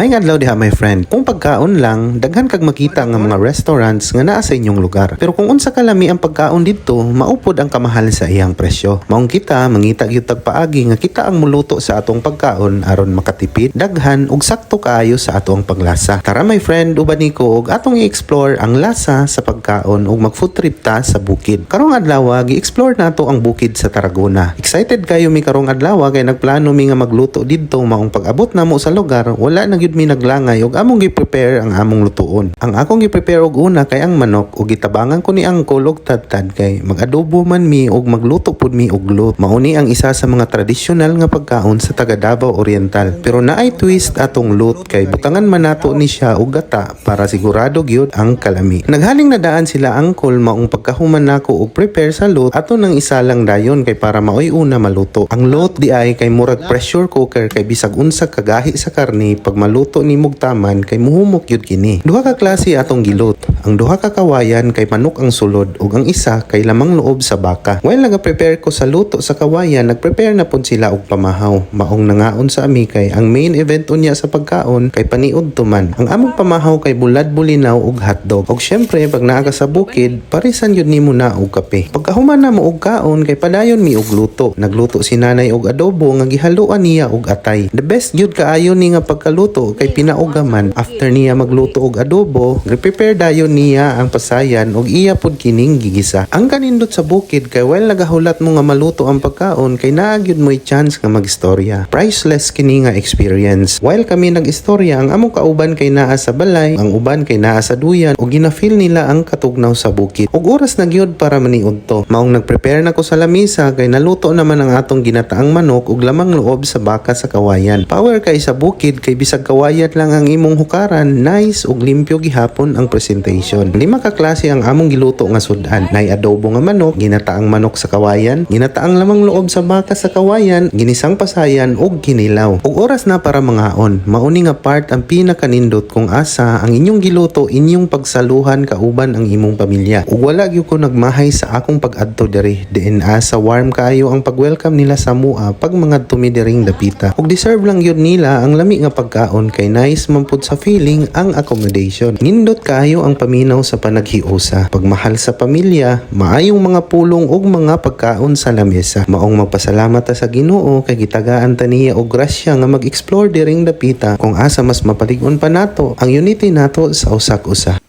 May adlaw diha my friend. Kung pagkaon lang, daghan kag makita nga mga restaurants nga naa sa inyong lugar. Pero kung unsa kalami ang pagkaon didto, maupod ang kamahal sa iyang presyo. Maong kita mangita gyud tag paagi nga kita ang muluto sa atong pagkaon aron makatipid, daghan ug sakto kaayo sa atong paglasa. Tara my friend, uban niko og atong i-explore ang lasa sa pagkaon ug mag-food trip ta sa bukid. Karong adlaw gi-explore nato ang bukid sa Tarragona. Excited kayo mi karong adlaw kay nagplano mi nga magluto didto maong pag-abot namo sa lugar, wala na mi naglangay og among gi-prepare ang among lutuon. Ang akong gi-prepare og una kay ang manok ug gitabangan ko ni angkol og tad-tad kay mag-adobo man mi ug magluto pud mi og lot. Mauni ang isa sa mga tradisyonal nga pagkaon sa taga Davao Oriental. Pero naay twist atong lot kay butangan man nato ni siya og gata para sigurado gyud ang kalami. Naghaling nadaan sila angkol maong pagkahuman nako og prepare sa lot ato nang isa lang dayon kay para maoy una maluto. Ang lot di ay kay murag pressure cooker kay bisag unsa kagahi sa karni pag luto ni mugtaman kay muhumok yun kini. Duha ka klase atong gilot. Ang duha ka kawayan kay manok ang sulod ug ang isa kay lamang loob sa baka. While naga-prepare ko sa luto sa kawayan, nag-prepare na pud sila og pamahaw. Maong nangaon sa ami kay ang main event unya sa pagkaon kay paniud tuman. Ang among pamahaw kay bulad bulinaw ug hotdog. Ug syempre pag naa ka sa bukid, parisan yun nimo na og kape. Pagkahuman na mo og kaon kay padayon mi og luto. Nagluto si nanay og adobo nga gihaluan niya og atay. The best gyud kaayo ni nga pagkaluto kay pinaugaman. After niya magluto og adobo, prepare dayon niya ang pasayan og iya pud kining gigisa. Ang kanindot sa bukid kay while nagahulat mo nga maluto ang pagkaon kay naa gyud mo'y chance nga magistorya. Priceless kini nga experience. While kami nagistorya, ang among kauban kay naa sa balay, ang uban kay naa sa duyan ug gina-feel nila ang katugnaw sa bukid. Ug oras na gyud para maniud to. Maong nagprepare na ko sa lamisa kay naluto naman ang atong ginataang manok ug lamang loob sa baka sa kawayan. Power kay sa bukid kay bisag kawayan lang ang imong hukaran, nice ug limpyo gihapon ang presentation. 5 ka klase ang among giluto nga sudan. Nay adobo nga manok, ginataang manok sa kawayan, ginataang lamang loob sa baka sa kawayan, ginisang pasayan ug kinilaw. Ug oras na para mangaon. Mauni nga part ang pinakanindot kung asa ang inyong giluto inyong pagsaluhan kauban ang imong pamilya. Ug wala gyud ko nagmahay sa akong pag-adto diri. Diin sa warm kaayo ang pag-welcome nila sa mua pag mga tumidiring dapita. Ug deserve lang gyud nila ang lami nga pagkaon kay nice man pud sa feeling ang accommodation. Nindot kaayo ang paminaw sa panaghiusa. Pagmahal sa pamilya, maayong mga pulong ug mga pagkaon sa lamesa. Maong magpasalamat ta sa Ginoo kay gitagaan ta niya og grasya nga mag-explore diring dapita kung asa mas mapalig-on pa nato ang unity nato sa usak-usa.